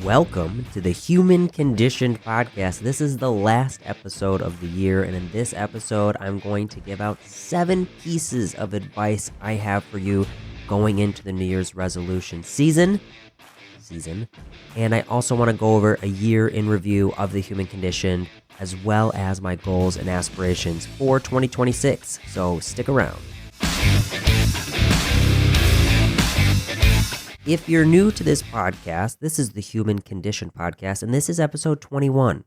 Welcome to the Human Conditioned Podcast. This is the last episode of the year, and in this episode, I'm going to give out 7 pieces of advice I have for you going into the New Year's resolution season. And I also want to go over a year in review of the Human Conditioned, as well as my goals and aspirations for 2026. So stick around. If you're new to this podcast, this is the Human Condition Podcast, and this is episode 21.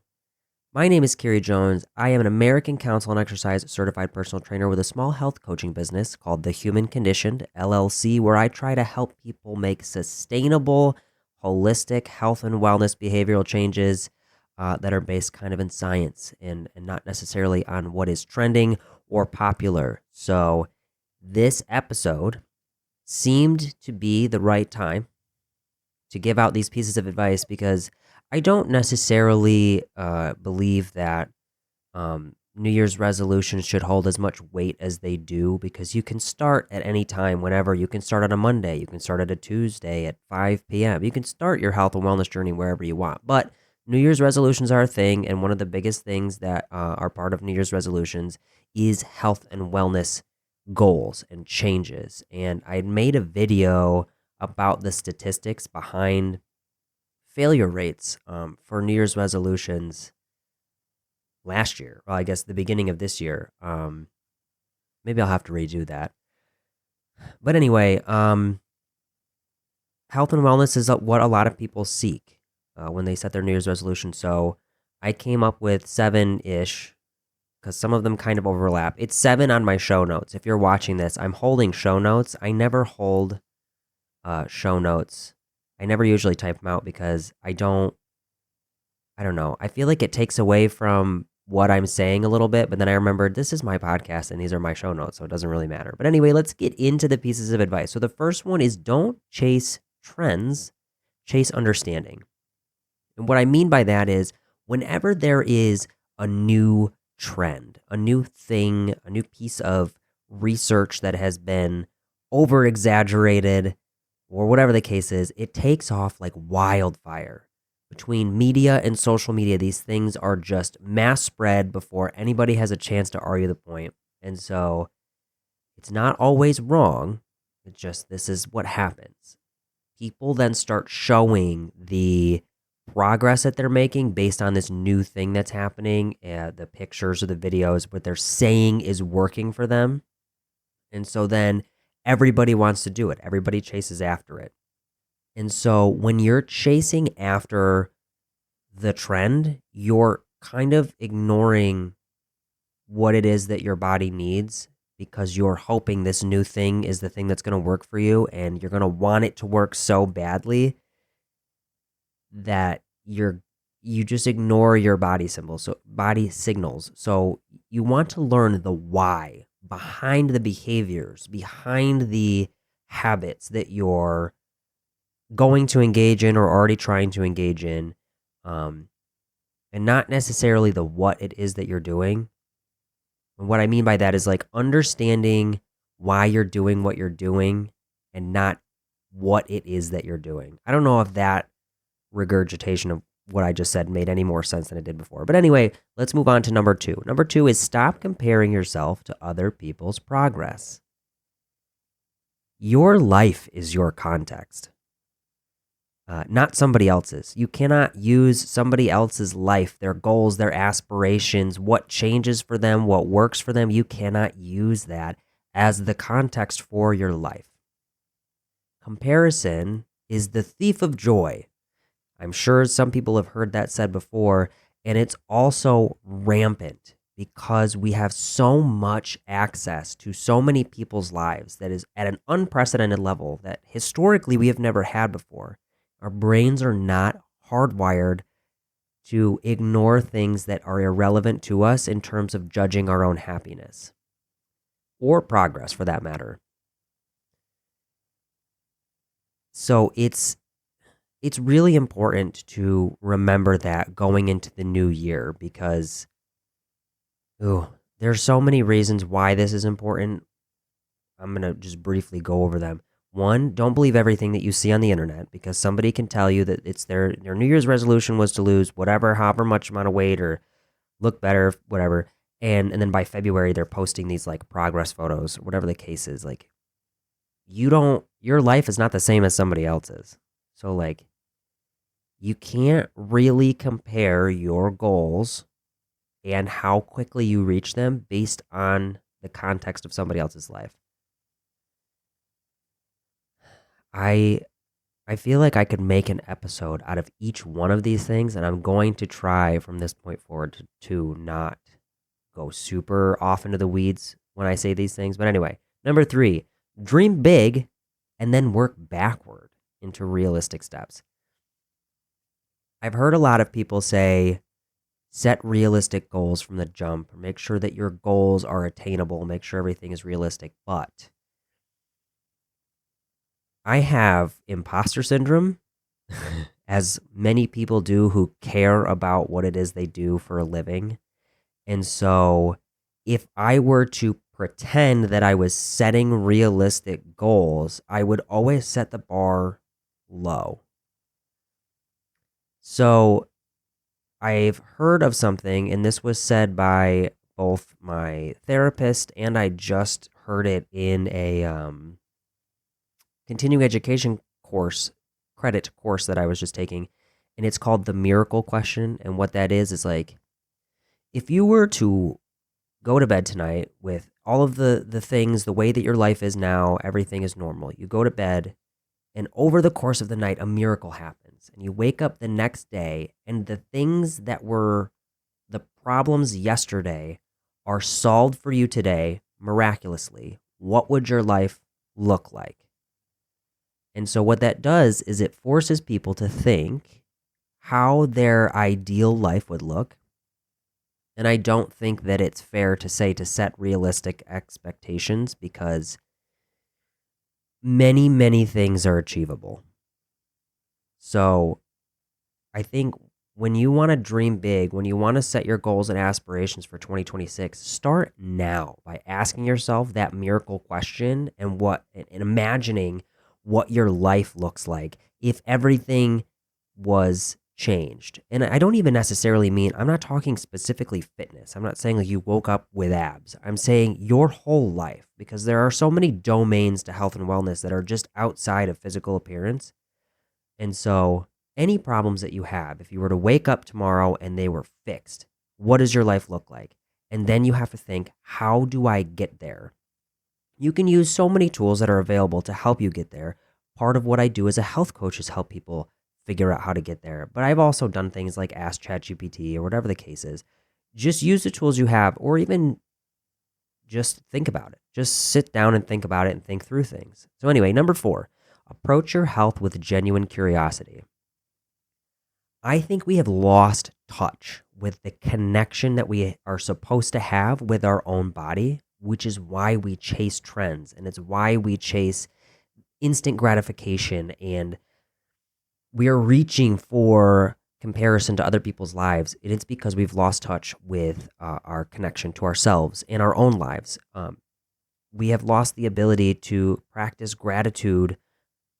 My name is Kerry Jones. I am an American Council on Exercise certified personal trainer with a small health coaching business called The Human Conditioned, LLC, where I try to help people make sustainable, holistic health and wellness behavioral changes that are based kind of in science and not necessarily on what is trending or popular. So this episode seemed to be the right time to give out these pieces of advice because I don't necessarily believe that New Year's resolutions should hold as much weight as they do, because you can start at any time, whenever. You can start on a Monday, you can start at a Tuesday at 5 p.m. You can start your health and wellness journey wherever you want. But New Year's resolutions are a thing, and one of the biggest things that are part of New Year's resolutions is health and wellness goals and changes. And I made a video about the statistics behind failure rates for New Year's resolutions last year. Well, I guess the beginning of this year. Maybe I'll have to redo that. But anyway, health and wellness is what a lot of people seek when they set their New Year's resolution. So I came up with 7-ish, because some of them kind of overlap. It's 7 on my show notes. If you're watching this, I'm holding show notes. I never hold show notes. I never usually type them out because I don't know. I feel like it takes away from what I'm saying a little bit, but then I remembered this is my podcast and these are my show notes, so it doesn't really matter. But anyway, let's get into the pieces of advice. So the first one is don't chase trends, chase understanding. And what I mean by that is whenever there is a new trend, a new thing, a new piece of research that has been over exaggerated or whatever the case is, it takes off like wildfire. Between media and social media, these things are just mass spread before anybody has a chance to argue the point. And so it's not always wrong. It's just this is what happens. People then start showing the progress that they're making based on this new thing that's happening, the pictures or the videos, what they're saying is working for them. And so then everybody wants to do it. Everybody chases after it. And so when you're chasing after the trend, you're kind of ignoring what it is that your body needs, because you're hoping this new thing is the thing that's going to work for you, and you're going to want it to work so badly that you just ignore your body signals. So you want to learn the why behind the behaviors, behind the habits that you're going to engage in or already trying to engage in, and not necessarily the what it is that you're doing. And what I mean by that is like understanding why you're doing what you're doing and not what it is that you're doing. I don't know if that regurgitation of what I just said made any more sense than it did before. But anyway, let's move on to number 2. Number 2 is stop comparing yourself to other people's progress. Your life is your context, not somebody else's. You cannot use somebody else's life, their goals, their aspirations, what changes for them, what works for them. You cannot use that as the context for your life. Comparison is the thief of joy. I'm sure some people have heard that said before, and it's also rampant because we have so much access to so many people's lives that is at an unprecedented level that historically we have never had before. Our brains are not hardwired to ignore things that are irrelevant to us in terms of judging our own happiness or progress, for that matter. So it's really important to remember that going into the new year, because there's so many reasons why this is important. I'm going to just briefly go over them. One, don't believe everything that you see on the internet, because somebody can tell you that it's their New Year's resolution was to lose whatever, however much amount of weight or look better, whatever. And then by February, they're posting these like progress photos, whatever the case is. Like, your life is not the same as somebody else's. So like, you can't really compare your goals and how quickly you reach them based on the context of somebody else's life. I feel like I could make an episode out of each one of these things, and I'm going to try from this point forward to not go super off into the weeds when I say these things. But anyway, number 3, dream big and then work backward into realistic steps. I've heard a lot of people say, set realistic goals from the jump, make sure that your goals are attainable, make sure everything is realistic. But I have imposter syndrome, as many people do who care about what it is they do for a living. And so if I were to pretend that I was setting realistic goals, I would always set the bar low. So I've heard of something, and this was said by both my therapist, and I just heard it in a continuing education credit course that I was just taking, and it's called the miracle question. And what that is like, if you were to go to bed tonight with all of the things, the way that your life is now, everything is normal. You go to bed, and over the course of the night, a miracle happens. And you wake up the next day, and the things that were the problems yesterday are solved for you today miraculously. What would your life look like? And so what that does is it forces people to think how their ideal life would look. And I don't think that it's fair to say to set realistic expectations, because many, many things are achievable. So I think when you want to dream big, when you want to set your goals and aspirations for 2026, start now by asking yourself that miracle question and imagining what your life looks like if everything was changed. And I don't even necessarily mean, I'm not talking specifically fitness. I'm not saying like you woke up with abs. I'm saying your whole life, because there are so many domains to health and wellness that are just outside of physical appearance. And so any problems that you have, if you were to wake up tomorrow and they were fixed, what does your life look like? And then you have to think, how do I get there? You can use so many tools that are available to help you get there. Part of what I do as a health coach is help people figure out how to get there. But I've also done things like Ask ChatGPT or whatever the case is. Just use the tools you have, or even just think about it. Just sit down and think about it and think through things. So anyway, number 4, approach your health with genuine curiosity. I think we have lost touch with the connection that we are supposed to have with our own body, which is why we chase trends, and it's why we chase instant gratification, and we are reaching for comparison to other people's lives. And it's because we've lost touch with our connection to ourselves and our own lives. We have lost the ability to practice gratitude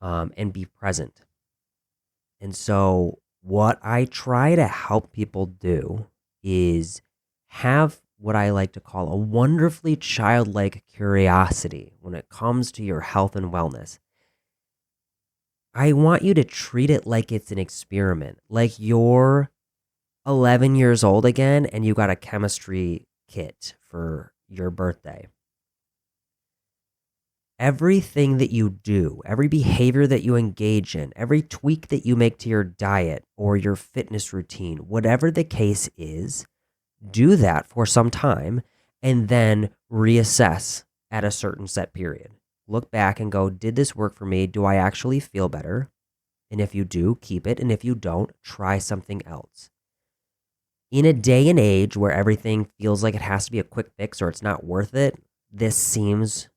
and be present. And so what I try to help people do is have what I like to call a wonderfully childlike curiosity when it comes to your health and wellness. I want you to treat it like it's an experiment, like you're 11 years old again and you got a chemistry kit for your birthday. Everything that you do, every behavior that you engage in, every tweak that you make to your diet or your fitness routine, whatever the case is, do that for some time and then reassess at a certain set period. Look back and go, did this work for me? Do I actually feel better? And if you do, keep it. And if you don't, try something else. In a day and age where everything feels like it has to be a quick fix or it's not worth it, this seems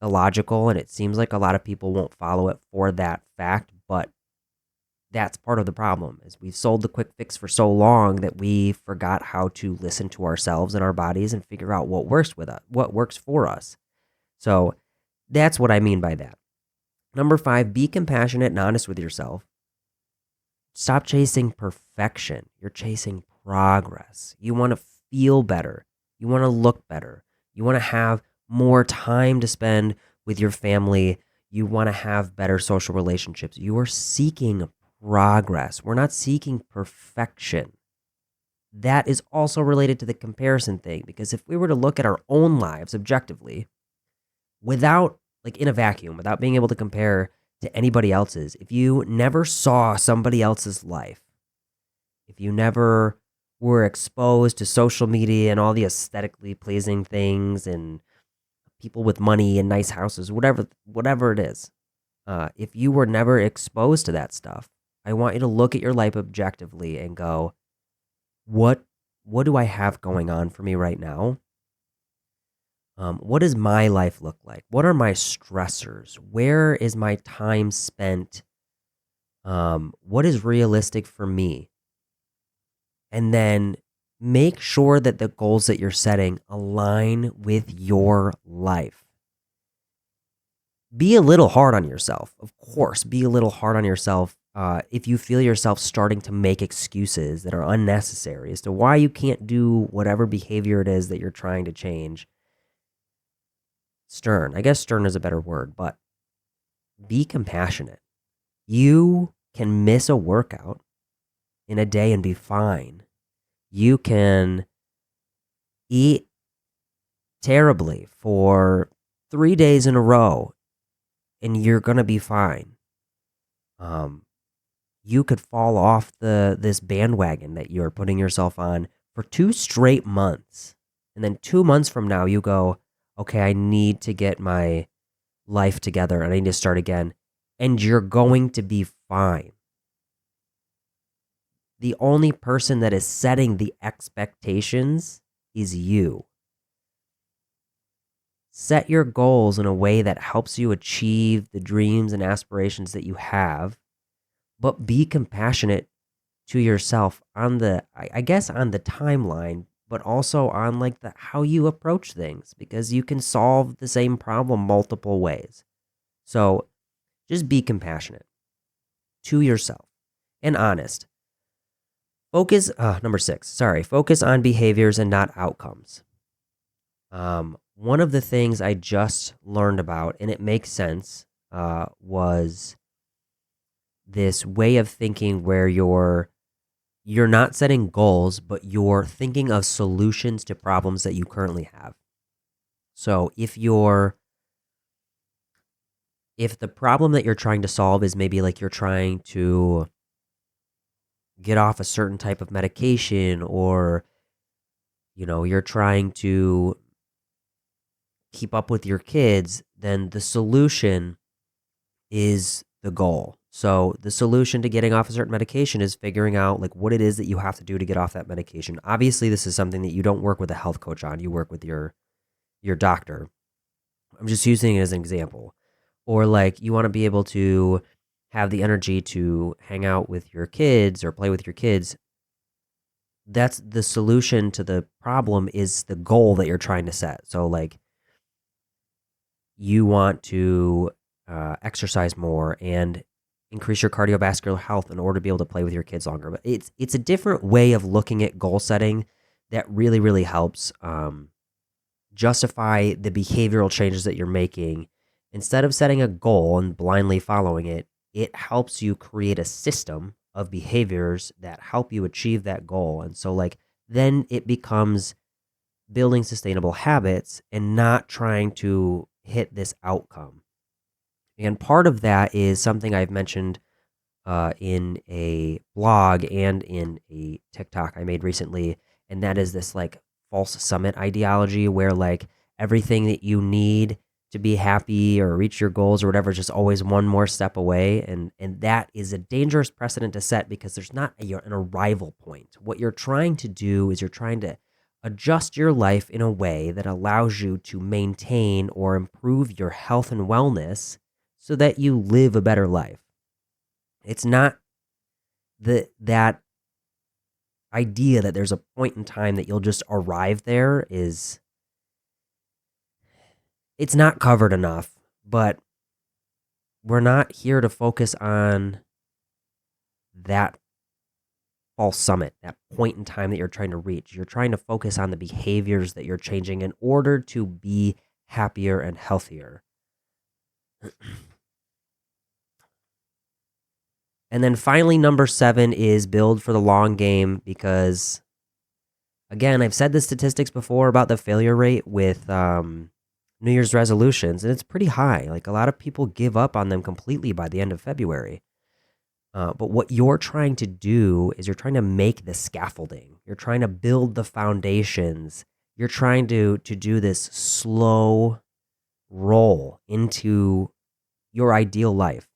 illogical, and it seems like a lot of people won't follow it for that fact. But that's part of the problem, is we've sold the quick fix for so long that we forgot how to listen to ourselves and our bodies and figure out what works with us, what works for us. So that's what I mean by that. Number 5, be compassionate and honest with yourself. Stop chasing perfection. You're chasing progress. You want to feel better. You want to look better. You want to have more time to spend with your family. You want to have better social relationships. You are seeking progress. We're not seeking perfection. That is also related to the comparison thing, because if we were to look at our own lives objectively, without, like, in a vacuum, without being able to compare to anybody else's, if you never saw somebody else's life, if you never were exposed to social media and all the aesthetically pleasing things and people with money and nice houses, whatever it is, if you were never exposed to that stuff, I want you to look at your life objectively and go, what do I have going on for me right now? What does my life look like? What are my stressors? Where is my time spent? What is realistic for me? And then make sure that the goals that you're setting align with your life. Be a little hard on yourself. Of course, be a little hard on yourself if you feel yourself starting to make excuses that are unnecessary as to why you can't do whatever behavior it is that you're trying to change. Stern. I guess stern is a better word, but be compassionate. You can miss a workout in a day and be fine. You can eat terribly for 3 days in a row and you're going to be fine. You could fall off this bandwagon that you're putting yourself on for 2 straight months. And then 2 months from now, you go, okay, I need to get my life together and I need to start again. And you're going to be fine. The only person that is setting the expectations is you. Set your goals in a way that helps you achieve the dreams and aspirations that you have, but be compassionate to yourself on the, I guess, on the timeline, but also on like how you approach things, because you can solve the same problem multiple ways. So just be compassionate to yourself and honest. Focus, number 6, focus on behaviors and not outcomes. One of the things I just learned about, and it makes sense, was this way of thinking where you're not setting goals, but you're thinking of solutions to problems that you currently have. So if the problem that you're trying to solve is maybe like you're trying to get off a certain type of medication, or you're trying to keep up with your kids, then the solution is the goal. So the solution to getting off a certain medication is figuring out like what it is that you have to do to get off that medication. Obviously, this is something that you don't work with a health coach on. You work with your doctor. I'm just using it as an example. Or like you want to be able to have the energy to hang out with your kids or play with your kids. That's the solution to the problem, is the goal that you're trying to set. So like you want to exercise more and increase your cardiovascular health in order to be able to play with your kids longer. But it's a different way of looking at goal setting that really, really helps justify the behavioral changes that you're making. Instead of setting a goal and blindly following it, it helps you create a system of behaviors that help you achieve that goal. And so like then it becomes building sustainable habits and not trying to hit this outcome. And part of that is something I've mentioned in a blog and in a TikTok I made recently. And that is this like false summit ideology, where like everything that you need to be happy or reach your goals or whatever is just always one more step away. And that is a dangerous precedent to set, because there's not an arrival point. What you're trying to do is you're trying to adjust your life in a way that allows you to maintain or improve your health and wellness so that you live a better life. It's not that idea that there's a point in time that you'll just arrive there it's not covered enough. But we're not here to focus on that false summit, that point in time that you're trying to reach. You're trying to focus on the behaviors that you're changing in order to be happier and healthier. And then finally, number 7 is build for the long game, because again, I've said the statistics before about the failure rate with New Year's resolutions, and it's pretty high. Like, a lot of people give up on them completely by the end of February. But what you're trying to do is you're trying to make the scaffolding. You're trying to build the foundations. You're trying to do this slow roll into your ideal life,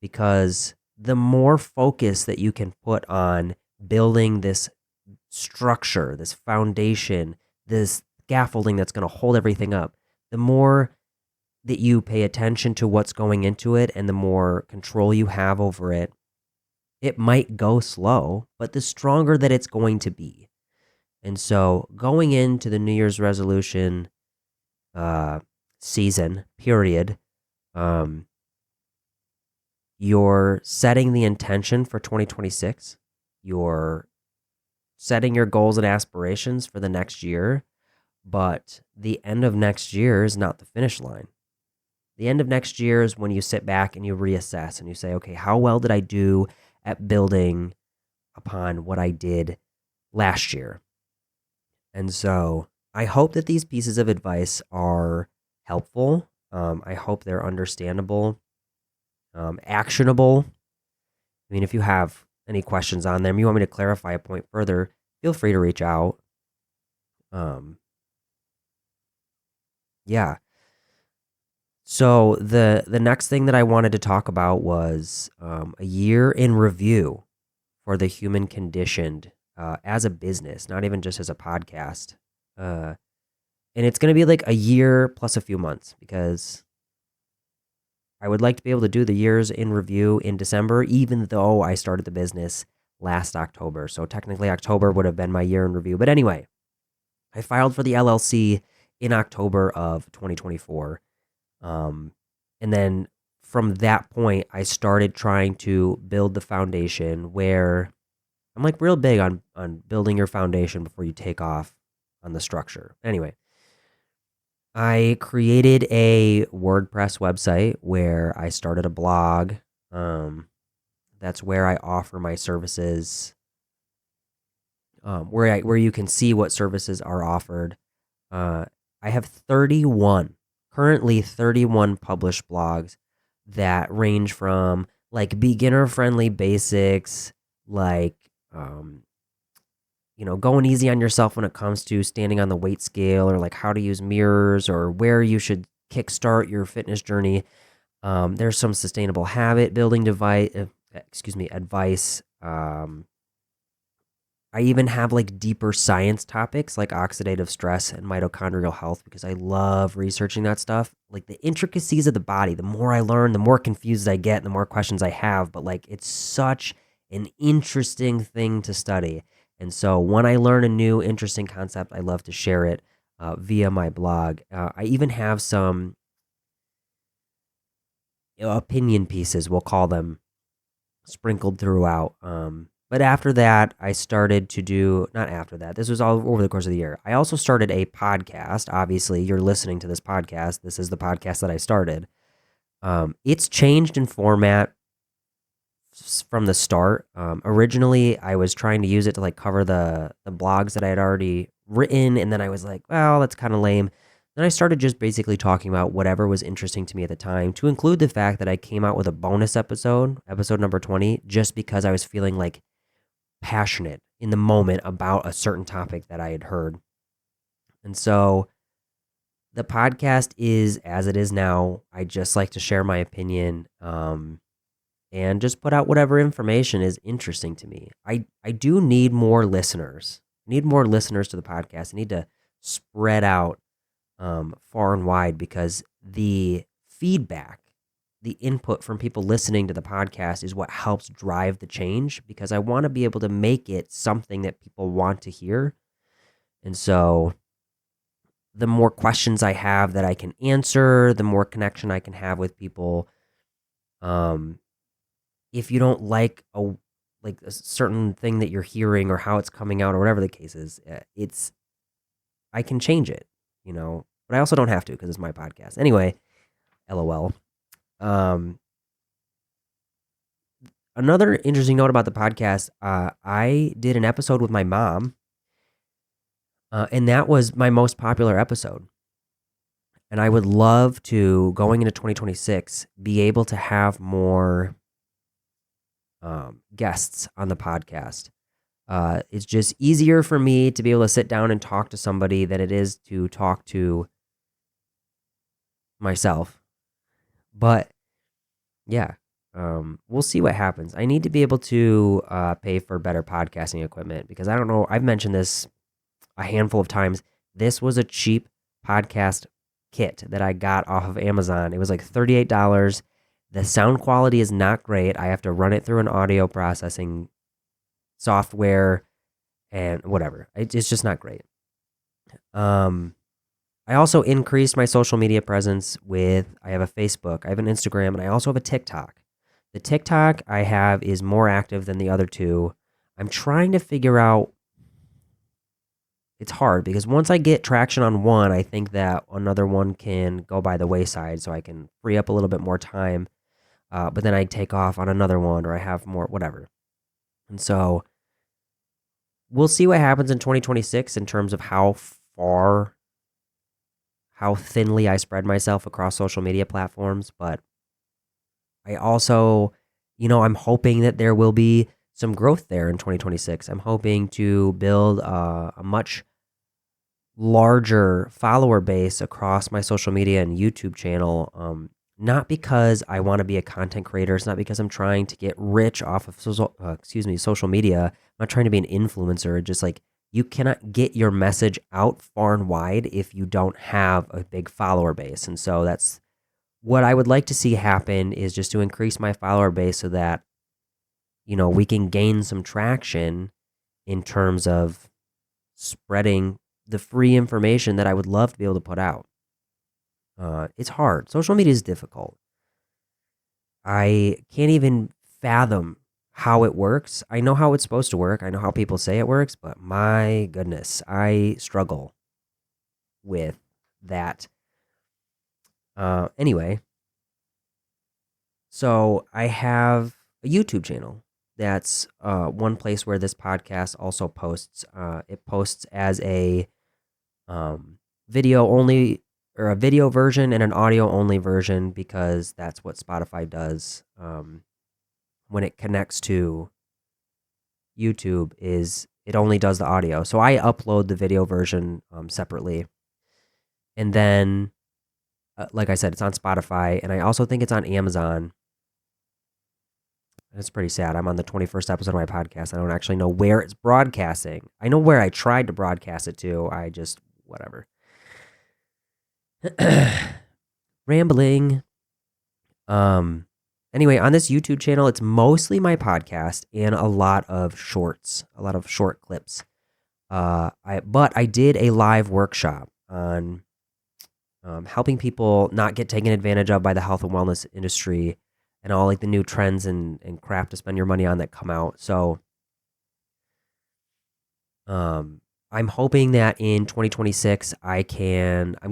because the more focus that you can put on building this structure, this foundation, this scaffolding that's going to hold everything up, the more that you pay attention to what's going into it and the more control you have over it, it might go slow, but the stronger that it's going to be. And so going into the New Year's resolution season period, you're setting the intention for 2026. You're setting your goals and aspirations for the next year, but the end of next year is not the finish line. The end of next year is when you sit back and you reassess and you say, okay, how well did I do at building upon what I did last year? And so I hope that these pieces of advice are helpful. I hope they're understandable, actionable. I mean, if you have any questions on them, you want me to clarify a point further, feel free to reach out. Yeah. So the next thing that I wanted to talk about was a year in review for the Human Conditioned as a business, not even just as a podcast. And it's going to be like a year plus a few months, because I would like to be able to do the years in review in December, even though I started the business last October. So technically October would have been my year in review. But anyway, I filed for the LLC in October of 2024. And then from that point, I started trying to build the foundation, where I'm like real big on building your foundation before you take off on the structure. Anyway, I created a WordPress website where I started a blog. That's where I offer my services, where you can see what services are offered. I have currently 31 published blogs that range from like beginner friendly basics, like going easy on yourself when it comes to standing on the weight scale, or like how to use mirrors, or where you should kickstart your fitness journey. There's some sustainable habit building advice. I even have like deeper science topics like oxidative stress and mitochondrial health, because I love researching that stuff. Like the intricacies of the body, the more I learn, the more confused I get, the more questions I have. But like, it's such an interesting thing to study. And so when I learn a new interesting concept, I love to share it via my blog. I even have some opinion pieces, we'll call them, sprinkled throughout. But after that, I started to do, not after that, this was all over the course of the year. I also started a podcast. Obviously, you're listening to this podcast. This is the podcast that I started. It's changed in format from the start. Originally, I was trying to use it to like cover the blogs that I had already written. And then I was like, well, that's kind of lame. Then I started just basically talking about whatever was interesting to me at the time, to include the fact that I came out with a bonus episode number 20, just because I was feeling like passionate in the moment about a certain topic that I had heard. And so the podcast is as it is now. I just like to share my opinion and just put out whatever information is interesting to me. I do need more listeners. I need more listeners to the podcast. I need to spread out far and wide, because the feedback, the input from people listening to the podcast is what helps drive the change, because I want to be able to make it something that people want to hear. And so the more questions I have that I can answer, the more connection I can have with people, Um, if you don't like a certain thing that you're hearing or how it's coming out or whatever the case is, I can change it, but I also don't have to because it's my podcast. Anyway, LOL. Um, Another interesting note about the podcast, I did an episode with my mom, and that was my most popular episode. And I would love to, going into 2026, be able to have more guests on the podcast. It's just easier for me to be able to sit down and talk to somebody than it is to talk to myself. But yeah, we'll see what happens. I need to be able to pay for better podcasting equipment because I don't know. I've mentioned this a handful of times. This was a cheap podcast kit that I got off of Amazon. It was like $38. The sound quality is not great. I have to run it through an audio processing software and whatever. It's just not great. I also increased my social media presence I have a Facebook, I have an Instagram, and I also have a TikTok. The TikTok I have is more active than the other two. I'm trying to figure out. It's hard because once I get traction on one, I think that another one can go by the wayside so I can free up a little bit more time. But then I take off on another one or I have more, whatever. And so we'll see what happens in 2026 in terms of how thinly I spread myself across social media platforms. But I also, I'm hoping that there will be some growth there in 2026. I'm hoping to build a much larger follower base across my social media and YouTube channel. Not because I want to be a content creator. It's not because I'm trying to get rich off of social media. I'm not trying to be an influencer. Just like you cannot get your message out far and wide if you don't have a big follower base. And so that's what I would like to see happen is just to increase my follower base so that, we can gain some traction in terms of spreading the free information that I would love to be able to put out. It's hard. Social media is difficult. I can't even fathom how it works. I know how it's supposed to work. I know how people say it works, but my goodness, I struggle with that. Anyway, so I have a YouTube channel. That's one place where this podcast also posts. It posts as a video only or a video version and an audio only version because that's what Spotify does when it connects to YouTube is it only does the audio. So I upload the video version separately. And then, like I said, it's on Spotify and I also think it's on Amazon. It's pretty sad. I'm on the 21st episode of my podcast. I don't actually know where it's broadcasting. I know where I tried to broadcast it to. I just, whatever. Rambling. Anyway, on this YouTube channel, it's mostly my podcast and a lot of short clips. But I did a live workshop on helping people not get taken advantage of by the health and wellness industry and all like the new trends and crap to spend your money on that come out. So I'm hoping that in 2026 I'm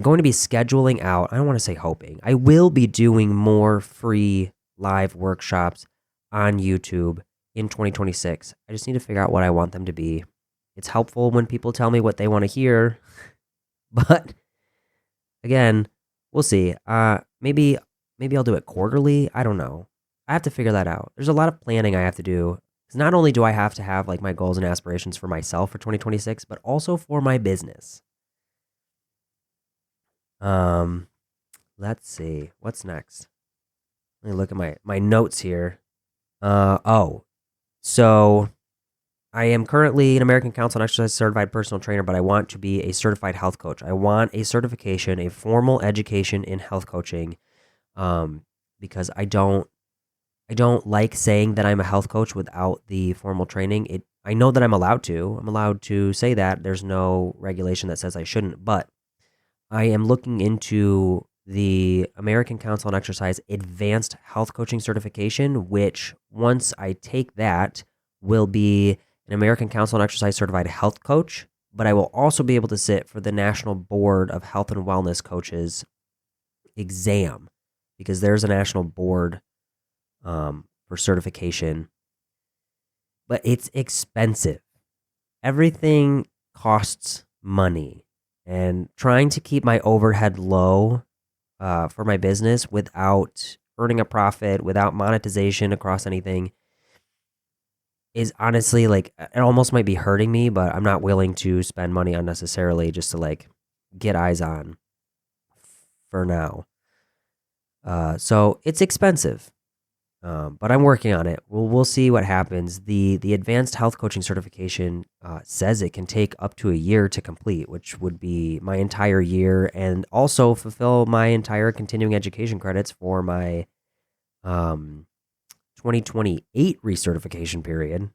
going to be scheduling out. I don't want to say hoping. I will be doing more free live workshops on YouTube in 2026. I just need to figure out what I want them to be. It's helpful when people tell me what they want to hear. But again, we'll see. Maybe I'll do it quarterly. I don't know. I have to figure that out. There's a lot of planning I have to do. Because not only do I have to have like my goals and aspirations for myself for 2026, but also for my business. Let's see. What's next? Let me look at my notes here. So I am currently an American Council on Exercise certified personal trainer, but I want to be a certified health coach. I want a certification, a formal education in health coaching. Because I don't like saying that I'm a health coach without the formal training. I know that I'm allowed to. I'm allowed to say that. There's no regulation that says I shouldn't, but I am looking into the American Council on Exercise Advanced Health Coaching Certification, which once I take that will be an American Council on Exercise Certified Health Coach, but I will also be able to sit for the National Board of Health and Wellness Coaches exam because there's a national board for certification, but it's expensive. Everything costs money, and trying to keep my overhead low for my business without earning a profit, without monetization across anything is honestly like it almost might be hurting me, but I'm not willing to spend money unnecessarily just to like get eyes on for now. So it's expensive, but I'm working on it. We'll see what happens. The advanced health coaching certification says it can take up to a year to complete, which would be my entire year, and also fulfill my entire continuing education credits for my 2028 recertification period.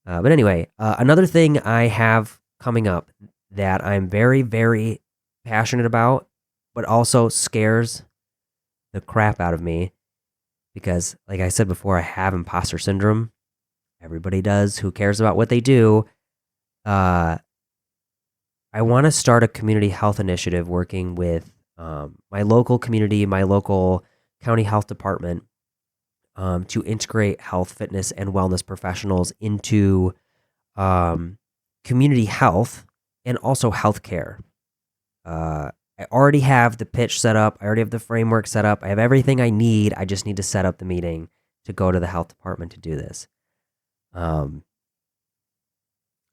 But anyway, another thing I have coming up that I'm very, very passionate about, but also scares the crap out of me because, like I said before, I have imposter syndrome. Everybody does who cares about what they do. I want to start a community health initiative working with my local community, my local county health department, to integrate health, fitness, and wellness professionals into community health and also healthcare. I already have the pitch set up. I already have the framework set up. I have everything I need. I just need to set up the meeting to go to the health department to do this. I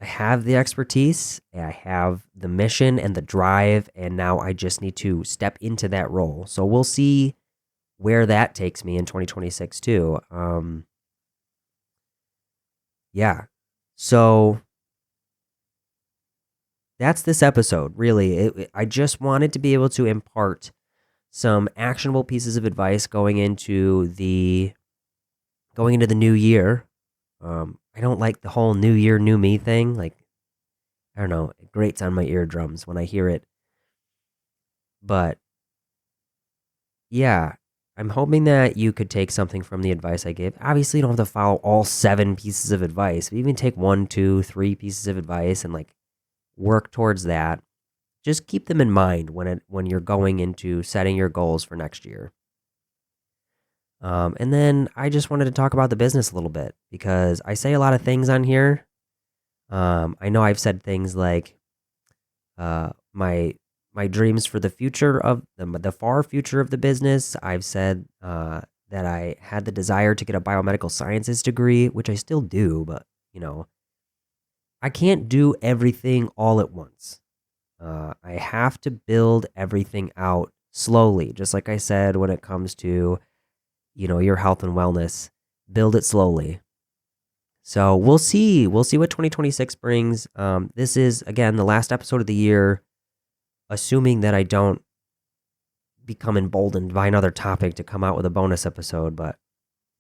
have the expertise, I have the mission and the drive, and now I just need to step into that role. So we'll see where that takes me in 2026 too. Yeah. So that's this episode, really. I just wanted to be able to impart some actionable pieces of advice going into the new year. I don't like the whole new year, new me thing. Like, I don't know, it grates on my eardrums when I hear it. But yeah, I'm hoping that you could take something from the advice I gave. Obviously, you don't have to follow all 7 pieces of advice. But even take 1, 2, 3 pieces of advice and like work towards that. Just keep them in mind when you're going into setting your goals for next year. And then I just wanted to talk about the business a little bit because I say a lot of things on here. I know I've said things like my dreams for the future of the far future of the business. I've said that I had the desire to get a biomedical sciences degree, which I still do, but I can't do everything all at once. I have to build everything out slowly, just like I said when it comes to your health and wellness. Build it slowly. So we'll see. We'll see what 2026 brings. This is again the last episode of the year, assuming that I don't become emboldened by another topic to come out with a bonus episode. But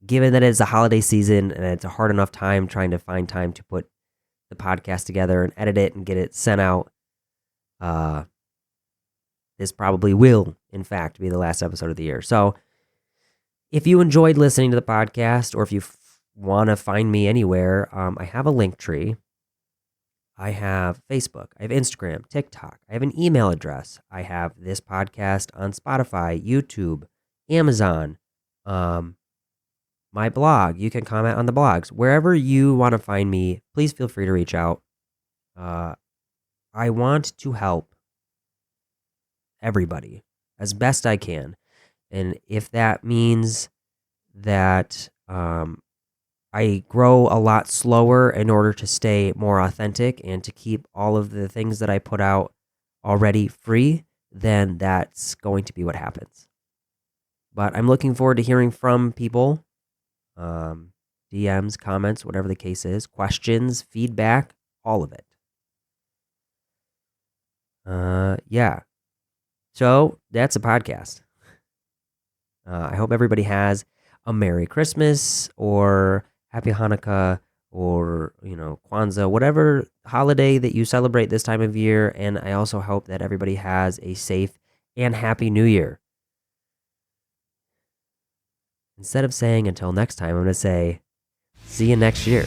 given that it's a holiday season and it's a hard enough time trying to find time to put the podcast together and edit it and get it sent out, this probably will, in fact, be the last episode of the year. So if you enjoyed listening to the podcast, or if you want to find me anywhere, I have a link tree. I have Facebook, I have Instagram, TikTok, I have an email address. I have this podcast on Spotify, YouTube, Amazon, my blog. You can comment on the blogs. Wherever you want to find me, please feel free to reach out. I want to help everybody as best I can. And if that means that I grow a lot slower in order to stay more authentic and to keep all of the things that I put out already free, then that's going to be what happens. But I'm looking forward to hearing from people, DMs, comments, whatever the case is, questions, feedback, all of it. Yeah. So that's a podcast. I hope everybody has a Merry Christmas or Happy Hanukkah or, Kwanzaa, whatever holiday that you celebrate this time of year. And I also hope that everybody has a safe and Happy New Year. Instead of saying until next time, I'm going to say see you next year.